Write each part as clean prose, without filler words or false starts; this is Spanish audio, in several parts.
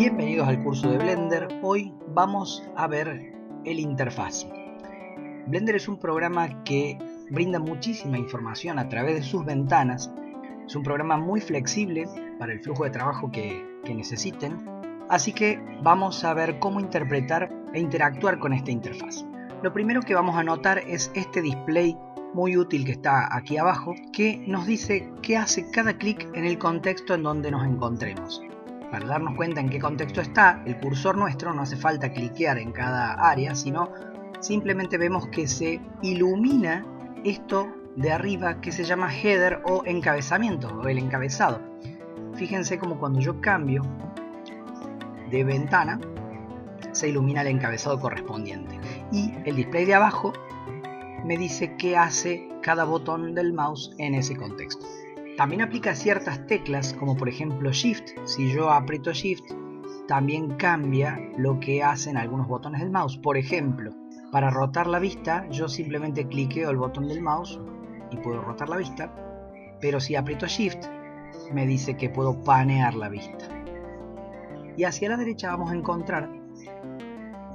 Bienvenidos al curso de Blender. Hoy vamos a ver el interfaz. Blender es un programa que brinda muchísima información a través de sus ventanas. Es un programa muy flexible para el flujo de trabajo que necesiten. Así que vamos a ver cómo interpretar e interactuar con esta interfaz. Lo primero que vamos a notar es este display muy útil que está aquí abajo, que nos dice qué hace cada clic en el contexto en donde nos encontremos. Para darnos cuenta en qué contexto está el cursor nuestro, no hace falta cliquear en cada área, sino simplemente vemos que se ilumina esto de arriba que se llama header o encabezamiento, o el encabezado. Fíjense como cuando yo cambio de ventana, se ilumina el encabezado correspondiente. Y el display de abajo me dice qué hace cada botón del mouse en ese contexto. También aplica ciertas teclas, como por ejemplo Shift. Si yo aprieto Shift, también cambia lo que hacen algunos botones del mouse. Por ejemplo, para rotar la vista, yo simplemente cliqueo el botón del mouse y puedo rotar la vista. Pero si aprieto Shift, me dice que puedo panear la vista. Y hacia la derecha vamos a encontrar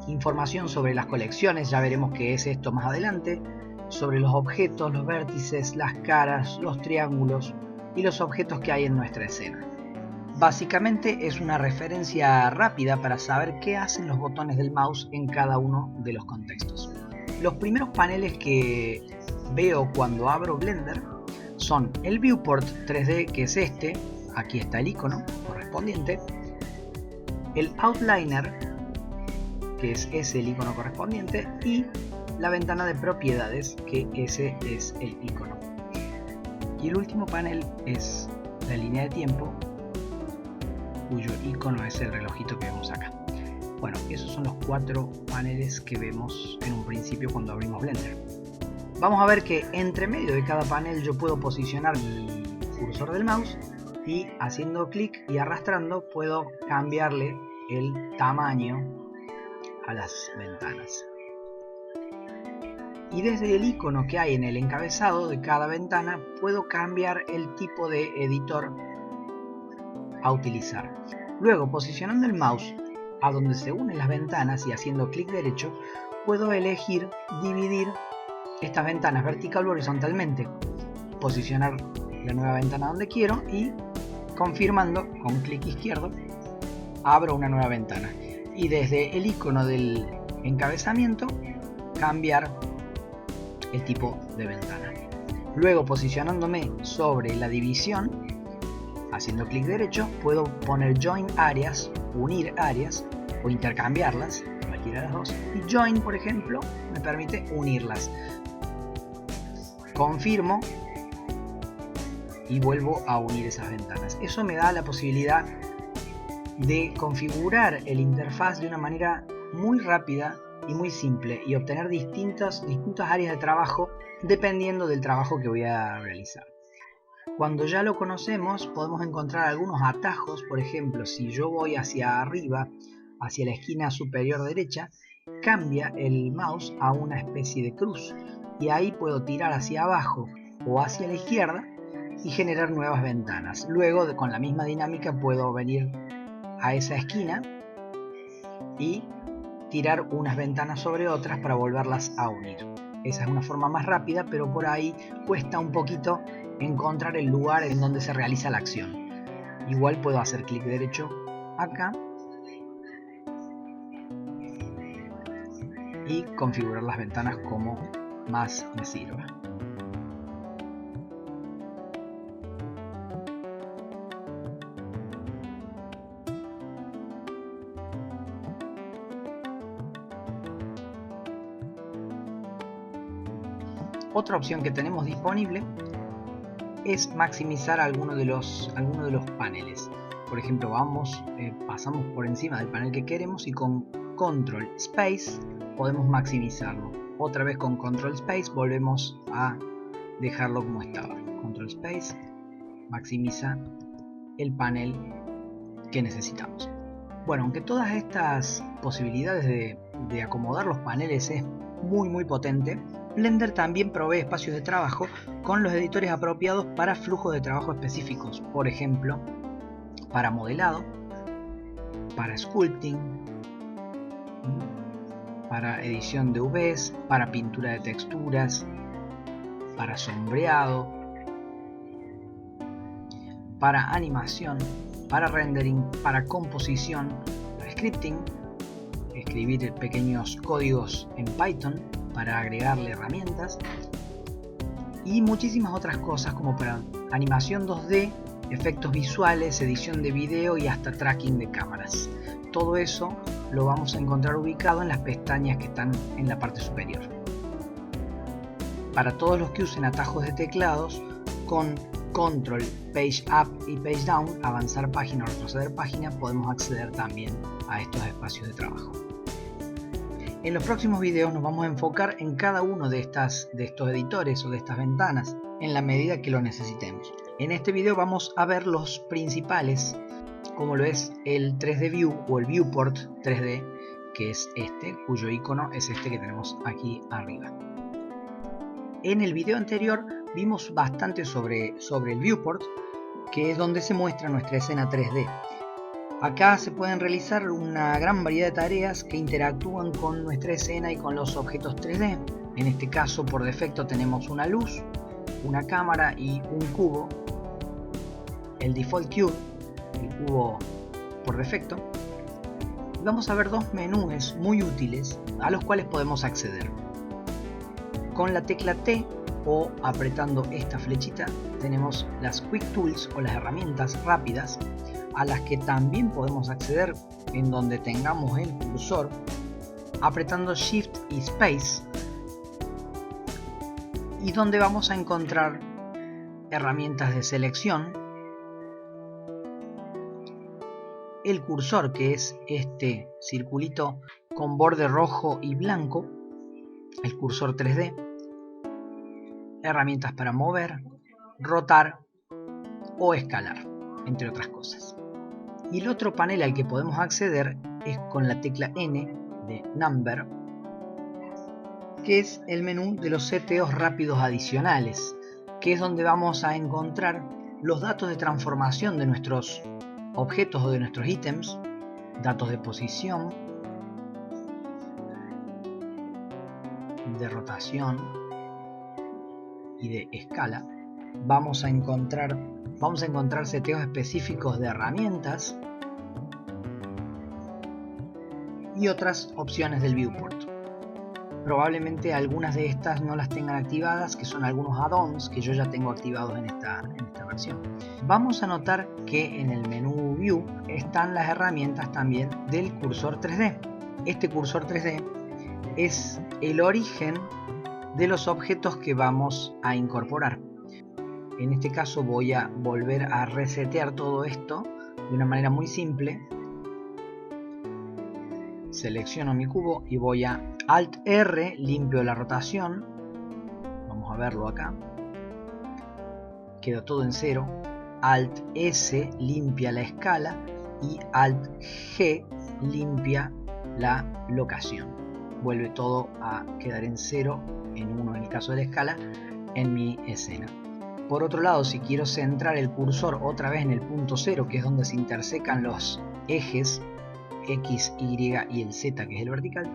información sobre las colecciones, ya veremos qué es esto más adelante, sobre los objetos, los vértices, las caras, los triángulos y los objetos que hay en nuestra escena. Básicamente es una referencia rápida para saber qué hacen los botones del mouse en cada uno de los contextos. Los primeros paneles que veo cuando abro Blender son el Viewport 3D, que es este, aquí está el icono correspondiente, el Outliner, que es ese el icono correspondiente, y la ventana de propiedades, que ese es el icono. Y el último panel es la línea de tiempo, cuyo icono es el relojito que vemos acá. Bueno, esos son los 4 paneles que vemos en un principio cuando abrimos Blender. Vamos a ver que entre medio de cada panel yo puedo posicionar mi cursor del mouse y haciendo clic y arrastrando puedo cambiarle el tamaño a las ventanas. Y desde el icono que hay en el encabezado de cada ventana puedo cambiar el tipo de editor a utilizar. Luego, posicionando el mouse a donde se unen las ventanas y haciendo clic derecho, puedo elegir dividir estas ventanas vertical o horizontalmente, posicionar la nueva ventana donde quiero y confirmando con clic izquierdo abro una nueva ventana. Y desde el icono del encabezamiento cambiar el tipo de ventana. Luego, posicionándome sobre la división, haciendo clic derecho, puedo poner Join Áreas, unir áreas o intercambiarlas, cualquiera de las dos. Y Join, por ejemplo, me permite unirlas. Confirmo y vuelvo a unir esas ventanas. Eso me da la posibilidad de configurar el interfaz de una manera muy rápida y muy simple y obtener distintas áreas de trabajo dependiendo del trabajo que voy a realizar. Cuando ya lo conocemos podemos encontrar algunos atajos. Por ejemplo, si yo voy hacia arriba, hacia la esquina superior derecha, cambia el mouse a una especie de cruz y ahí puedo tirar hacia abajo o hacia la izquierda y generar nuevas ventanas. Luego, con la misma dinámica, puedo venir a esa esquina y tirar unas ventanas sobre otras para volverlas a unir. Esa es una forma más rápida, pero por ahí cuesta un poquito encontrar el lugar en donde se realiza la acción. Igual puedo hacer clic derecho acá y configurar las ventanas como más me sirva. Otra opción que tenemos disponible es maximizar alguno de los paneles. Por ejemplo, pasamos por encima del panel que queremos y con Control Space podemos maximizarlo. Otra vez con Control Space volvemos a dejarlo como estaba. Control Space maximiza el panel que necesitamos. Bueno, aunque todas estas posibilidades de acomodar los paneles es muy potente, Blender también provee espacios de trabajo con los editores apropiados para flujos de trabajo específicos. Por ejemplo, para modelado para sculpting, para edición de UVs, para pintura de texturas, para sombreado, para animación, para rendering, para composición, para scripting, escribir pequeños códigos en Python para agregarle herramientas y muchísimas otras cosas como para animación 2D, efectos visuales, edición de video y hasta tracking de cámaras. Todo eso lo vamos a encontrar ubicado en las pestañas que están en la parte superior. Para todos los que usen atajos de teclados, con Control, Page Up y Page Down, avanzar página o retroceder página, podemos acceder también a estos espacios de trabajo. En los próximos videos nos vamos a enfocar en cada uno de estos editores o de estas ventanas en la medida que lo necesitemos. En este video vamos a ver los principales, como lo es el 3D View o el Viewport 3D, que es este, cuyo icono es este que tenemos aquí arriba. En el video anterior vimos bastante sobre el Viewport, que es donde se muestra nuestra escena 3D. Acá se pueden realizar una gran variedad de tareas que interactúan con nuestra escena y con los objetos 3D. En este caso, por defecto tenemos una luz, una cámara y un cubo. El Default Cube, el cubo por defecto. Vamos a ver dos menús muy útiles a los cuales podemos acceder. Con la tecla T o apretando esta flechita tenemos las Quick Tools o las herramientas rápidas, a las que también podemos acceder en donde tengamos el cursor apretando Shift y Space, y donde vamos a encontrar herramientas de selección, el cursor, que es este circulito con borde rojo y blanco, el cursor 3D, herramientas para mover, rotar o escalar, entre otras cosas. Y el otro panel al que podemos acceder es con la tecla N de Number, que es el menú de los seteos rápidos adicionales, que es donde vamos a encontrar los datos de transformación de nuestros objetos o de nuestros ítems, datos de posición, de rotación y de escala. Vamos a encontrar seteos específicos de herramientas y otras opciones del Viewport. Probablemente algunas de estas no las tengan activadas, que son algunos add-ons que yo ya tengo activados en esta versión. Vamos a notar que en el menú View están las herramientas también del cursor 3D. Este cursor 3D es el origen de los objetos que vamos a incorporar. En este caso voy a volver a resetear todo esto de una manera muy simple. Selecciono mi cubo y voy a Alt R, limpio la rotación. Vamos a verlo acá. Queda todo en 0. Alt S limpia la escala y Alt G limpia la locación. Vuelve todo a quedar en 0, en 1 en el caso de la escala, en mi escena. Por otro lado, si quiero centrar el cursor otra vez en el punto 0, que es donde se intersecan los ejes X, Y y el Z, que es el vertical,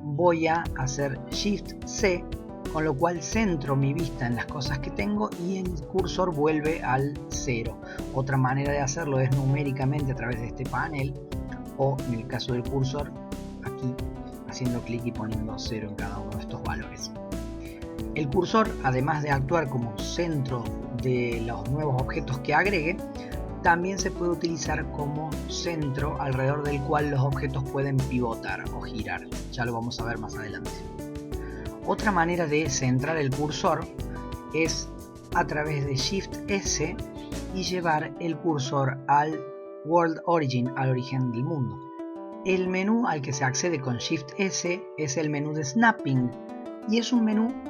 voy a hacer Shift C, con lo cual centro mi vista en las cosas que tengo y el cursor vuelve al 0. Otra manera de hacerlo es numéricamente a través de este panel, o en el caso del cursor, aquí haciendo clic y poniendo 0 en cada uno de estos valores. El cursor, además de actuar como centro de los nuevos objetos que agregue, también se puede utilizar como centro alrededor del cual los objetos pueden pivotar o girar. Ya lo vamos a ver más adelante. Otra manera de centrar el cursor es a través de Shift S y llevar el cursor al World Origin, al origen del mundo. El menú al que se accede con Shift S es el menú de Snapping, y es un menú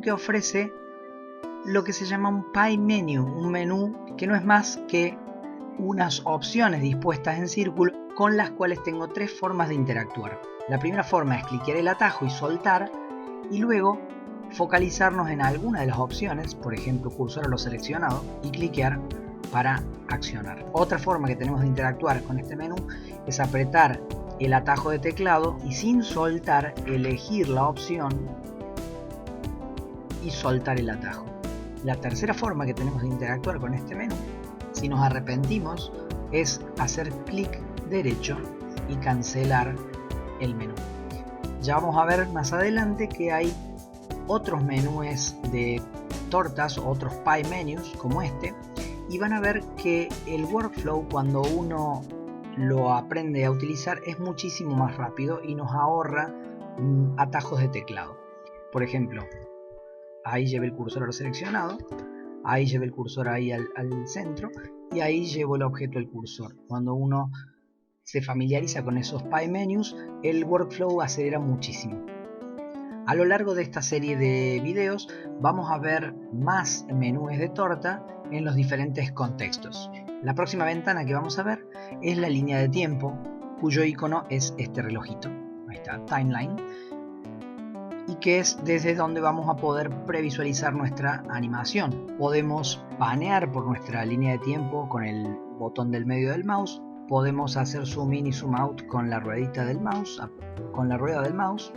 que ofrece lo que se llama un Pie Menu, un menú que no es más que unas opciones dispuestas en círculo con las cuales tengo tres formas de interactuar. La primera forma es cliquear el atajo y soltar, y luego focalizarnos en alguna de las opciones, por ejemplo cursor a lo seleccionado, y cliquear para accionar. Otra forma que tenemos de interactuar con este menú es apretar el atajo de teclado y sin soltar elegir la opción y soltar el atajo. La tercera forma que tenemos de interactuar con este menú, si nos arrepentimos, es hacer clic derecho y cancelar el menú. Ya vamos a ver más adelante que hay otros menús de tortas, otros pie menus como este, y van a ver que el workflow, cuando uno lo aprende a utilizar, es muchísimo más rápido y nos ahorra atajos de teclado. Por ejemplo, ahí llevé el cursor a lo seleccionado, ahí llevé el cursor ahí al centro y ahí llevo el objeto al cursor. Cuando uno se familiariza con esos pie menus, el workflow acelera muchísimo. A lo largo de esta serie de videos vamos a ver más menús de torta en los diferentes contextos. La próxima ventana que vamos a ver es la línea de tiempo, cuyo icono es este relojito. Ahí está, Timeline. Y que es desde donde vamos a poder previsualizar nuestra animación. Podemos panear por nuestra línea de tiempo con el botón del medio del mouse. Podemos hacer zoom in y zoom out con la ruedita del mouse, con la rueda del mouse.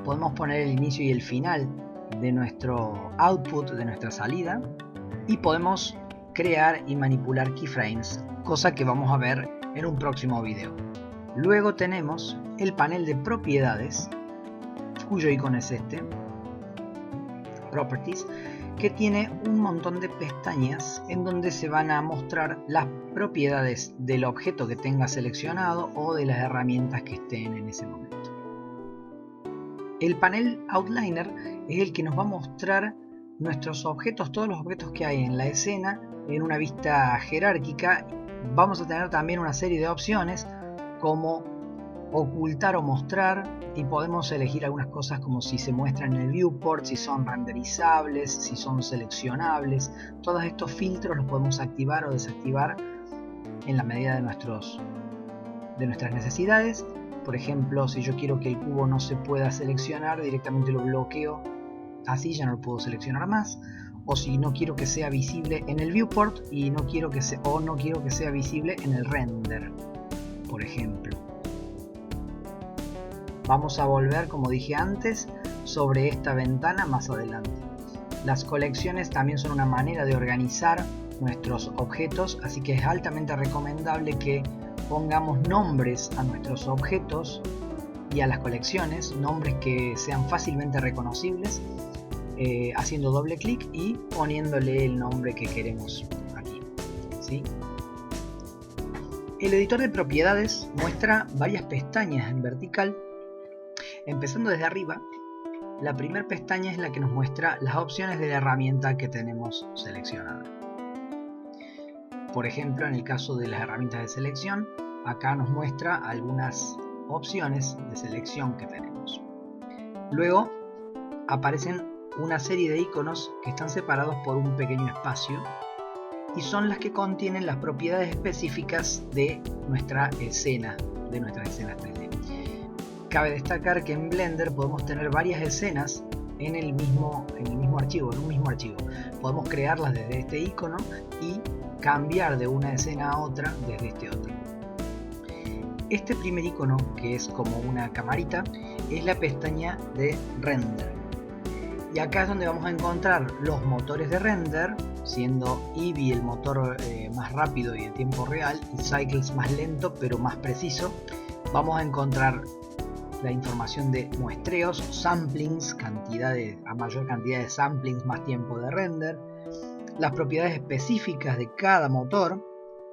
Podemos poner el inicio y el final de nuestro output, de nuestra salida. Y podemos crear y manipular keyframes, cosa que vamos a ver en un próximo video. Luego tenemos el panel de propiedades, cuyo icono es este, Properties, que tiene un montón de pestañas en donde se van a mostrar las propiedades del objeto que tenga seleccionado o de las herramientas que estén en ese momento. El panel Outliner es el que nos va a mostrar nuestros objetos, todos los objetos que hay en la escena en una vista jerárquica. Vamos a tener también una serie de opciones como ocultar o mostrar, y podemos elegir algunas cosas como si se muestran en el viewport, si son renderizables, si son seleccionables. Todos estos filtros los podemos activar o desactivar en la medida de nuestras necesidades. Por ejemplo, si yo quiero que el cubo no se pueda seleccionar, directamente lo bloqueo, así ya no lo puedo seleccionar más. O si no quiero que sea visible en el viewport y no quiero que sea visible en el render, por ejemplo. Vamos a volver, como dije antes, sobre esta ventana más adelante. Las colecciones también son una manera de organizar nuestros objetos, así que es altamente recomendable que pongamos nombres a nuestros objetos y a las colecciones, nombres que sean fácilmente reconocibles, haciendo doble clic y poniéndole el nombre que queremos aquí, ¿sí? El editor de propiedades muestra varias pestañas en vertical. Empezando desde arriba, la primera pestaña es la que nos muestra las opciones de la herramienta que tenemos seleccionada. Por ejemplo, en el caso de las herramientas de selección, acá nos muestra algunas opciones de selección que tenemos. Luego aparecen una serie de iconos que están separados por un pequeño espacio y son las que contienen las propiedades específicas de nuestra escena, de nuestras escenas 3D. Cabe destacar que en Blender podemos tener varias escenas en el mismo archivo, en un mismo archivo. Podemos crearlas desde este icono y cambiar de una escena a otra desde este otro. Este primer icono, que es como una camarita, es la pestaña de Render. Y acá es donde vamos a encontrar los motores de render, siendo Eevee el motor más rápido y en tiempo real, y Cycles más lento pero más preciso. Vamos a encontrar la información de muestreos, samplings, a mayor cantidad de samplings, más tiempo de render, las propiedades específicas de cada motor.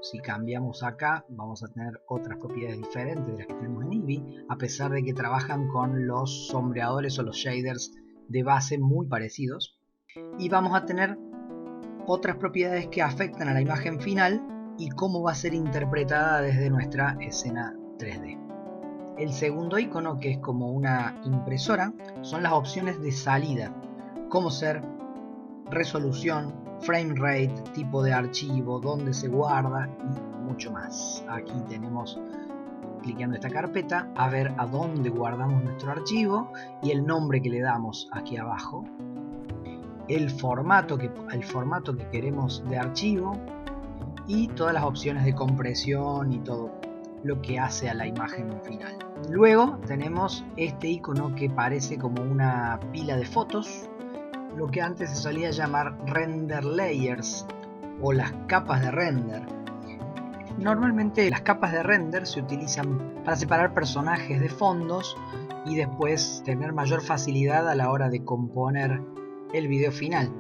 Si cambiamos acá, vamos a tener otras propiedades diferentes de las que tenemos en Eevee, a pesar de que trabajan con los sombreadores o los shaders de base muy parecidos. Y vamos a tener otras propiedades que afectan a la imagen final y cómo va a ser interpretada desde nuestra escena 3D. El segundo icono, que es como una impresora, son las opciones de salida, como ser resolución, frame rate, tipo de archivo, dónde se guarda y mucho más. Aquí tenemos, clicando esta carpeta, a ver a dónde guardamos nuestro archivo y el nombre que le damos aquí abajo. el formato que queremos de archivo y todas las opciones de compresión y todo lo que hace a la imagen final. Luego tenemos este icono que parece como una pila de fotos, lo que antes se solía llamar render layers o las capas de render. Normalmente las capas de render se utilizan para separar personajes de fondos y después tener mayor facilidad a la hora de componer el video final.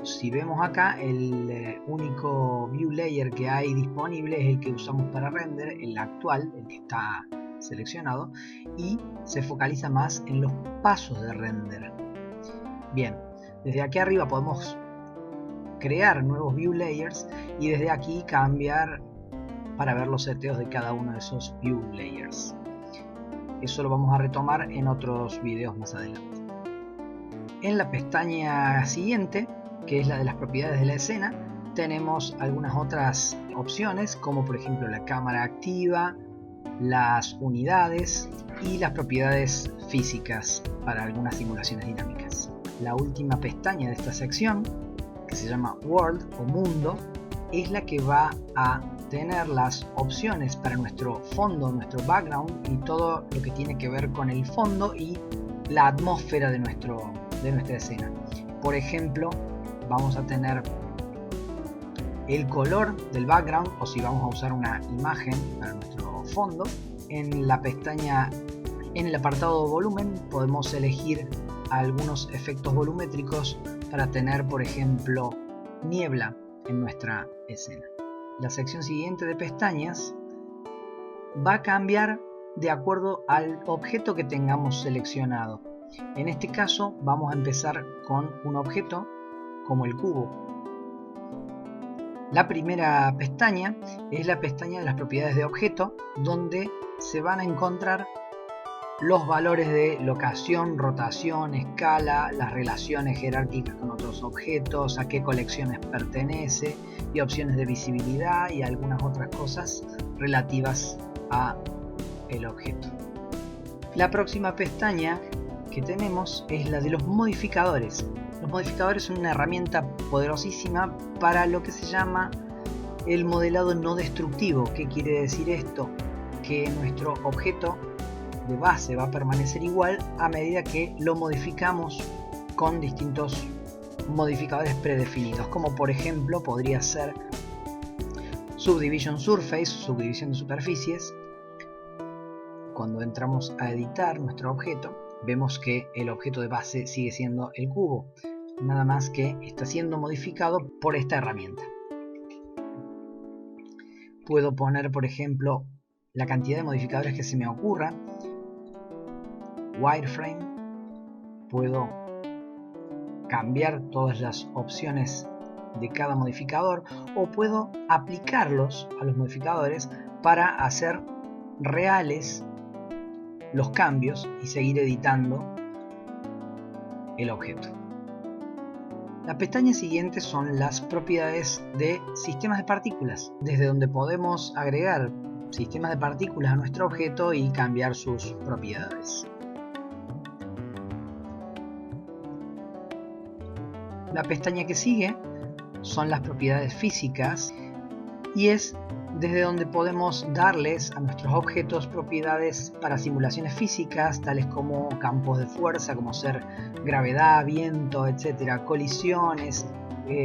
Si vemos acá, el único view layer que hay disponible es el que usamos para render, el actual, el que está seleccionado, y se focaliza más en los pasos de render. Bien, desde aquí arriba podemos crear nuevos view layers y desde aquí cambiar para ver los seteos de cada uno de esos view layers. Eso lo vamos a retomar en otros videos más adelante. En la pestaña siguiente, que es la de las propiedades de la escena, tenemos algunas otras opciones, como por ejemplo la cámara activa, las unidades y las propiedades físicas para algunas simulaciones dinámicas. La última pestaña de esta sección, que se llama World o Mundo, es la que va a tener las opciones para nuestro fondo, nuestro background y todo lo que tiene que ver con el fondo y la atmósfera de nuestra escena. Por ejemplo, vamos a tener el color del background, o si vamos a usar una imagen para nuestro fondo. En la pestaña, en el apartado volumen, podemos elegir algunos efectos volumétricos para tener, por ejemplo, niebla en nuestra escena. La sección siguiente de pestañas va a cambiar de acuerdo al objeto que tengamos seleccionado. En este caso vamos a empezar con un objeto como el cubo. La primera pestaña es la pestaña de las propiedades de objeto, donde se van a encontrar los valores de locación, rotación, escala, las relaciones jerárquicas con otros objetos, a qué colecciones pertenece y opciones de visibilidad y algunas otras cosas relativas a el objeto. La próxima pestaña que tenemos es la de los modificadores. Los modificadores son una herramienta poderosísima para lo que se llama el modelado no destructivo. ¿Qué quiere decir esto? Que nuestro objeto de base va a permanecer igual a medida que lo modificamos con distintos modificadores predefinidos, como por ejemplo podría ser Subdivision Surface, subdivisión de superficies. Cuando entramos a editar nuestro objeto, vemos que el objeto de base sigue siendo el cubo, nada más que está siendo modificado por esta herramienta. Puedo poner, por ejemplo, la cantidad de modificadores que se me ocurra, wireframe, puedo cambiar todas las opciones de cada modificador o puedo aplicarlos a los modificadores para hacer reales los cambios y seguir editando el objeto. La pestaña siguiente son las propiedades de sistemas de partículas, desde donde podemos agregar sistemas de partículas a nuestro objeto y cambiar sus propiedades. La pestaña que sigue son las propiedades físicas y es desde donde podemos darles a nuestros objetos propiedades para simulaciones físicas, tales como campos de fuerza, como ser gravedad, viento, etc., colisiones,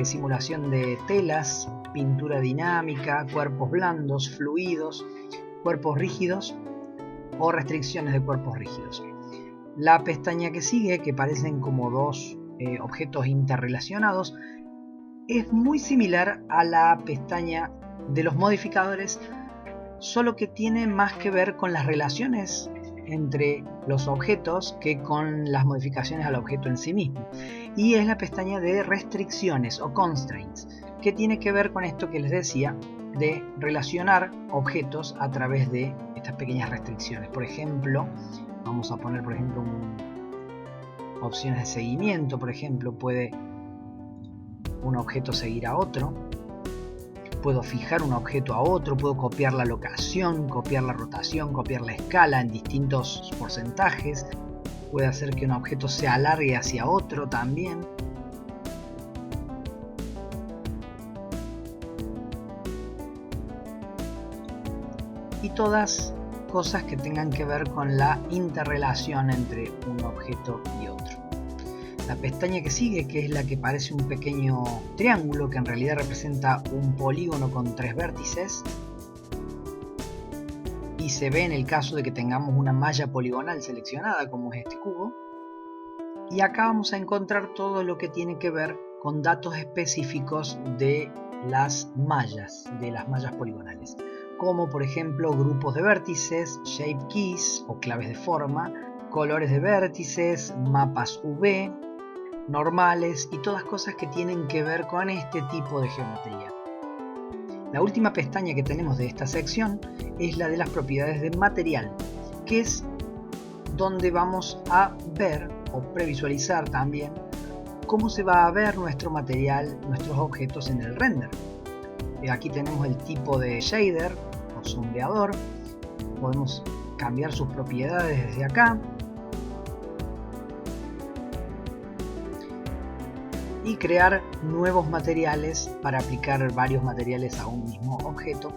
simulación de telas, pintura dinámica, cuerpos blandos, fluidos, cuerpos rígidos o restricciones de cuerpos rígidos. La pestaña que sigue, que parecen como dos objetos interrelacionados, es muy similar a la pestaña de los modificadores, solo que tiene más que ver con las relaciones entre los objetos que con las modificaciones al objeto en sí mismo, y es la pestaña de restricciones o constraints, que tiene que ver con esto que les decía de relacionar objetos a través de estas pequeñas restricciones. Por ejemplo, vamos a poner opciones de seguimiento. Por ejemplo, puede un objeto seguir a otro, puedo fijar un objeto a otro, puedo copiar la locación, copiar la rotación, copiar la escala en distintos porcentajes, puede hacer que un objeto se alargue hacia otro también. y todas cosas que tengan que ver con la interrelación entre un objeto y otro. La pestaña que sigue, que es la que parece un pequeño triángulo, que en realidad representa un polígono con 3 vértices, y se ve en el caso de que tengamos una malla poligonal seleccionada, como es este cubo. Y acá vamos a encontrar todo lo que tiene que ver con datos específicos de las mallas poligonales, como por ejemplo grupos de vértices, shape keys o claves de forma, colores de vértices, mapas UV, normales y todas cosas que tienen que ver con este tipo de geometría. La última pestaña que tenemos de esta sección es la de las propiedades de material, que es donde vamos a ver o previsualizar también cómo se va a ver nuestro material, nuestros objetos en el render. Aquí tenemos el tipo de shader o sombreador, podemos cambiar sus propiedades desde acá y crear nuevos materiales para aplicar varios materiales a un mismo objeto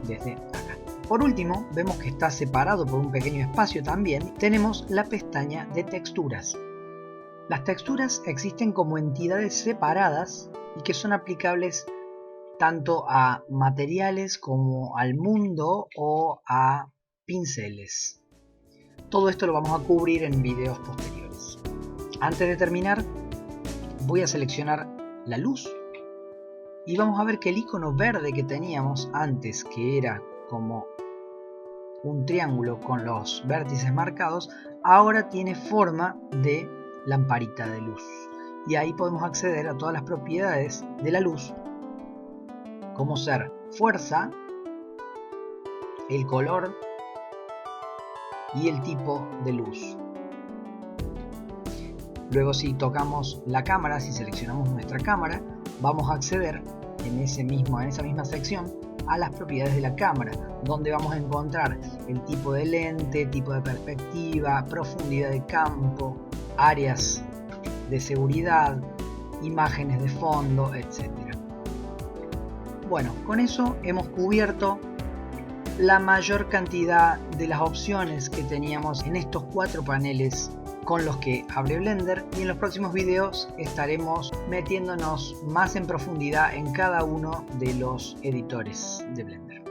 desde acá. Por último, vemos que está separado por un pequeño espacio también. Tenemos la pestaña de texturas. Las texturas existen como entidades separadas y que son aplicables tanto a materiales como al mundo o a pinceles. Todo esto lo vamos a cubrir en videos posteriores. Antes de terminar, voy a seleccionar la luz y vamos a ver que el icono verde que teníamos antes, que era como un triángulo con los vértices marcados, ahora tiene forma de lamparita de luz. Y ahí podemos acceder a todas las propiedades de la luz, como ser fuerza, el color y el tipo de luz. Luego, si tocamos la cámara, si seleccionamos nuestra cámara, vamos a acceder en esa misma sección a las propiedades de la cámara, donde vamos a encontrar el tipo de lente, tipo de perspectiva, profundidad de campo, áreas de seguridad, imágenes de fondo, etc. Bueno, con eso hemos cubierto la mayor cantidad de las opciones que teníamos en estos 4 paneles con los que abre Blender, y en los próximos videos estaremos metiéndonos más en profundidad en cada uno de los editores de Blender.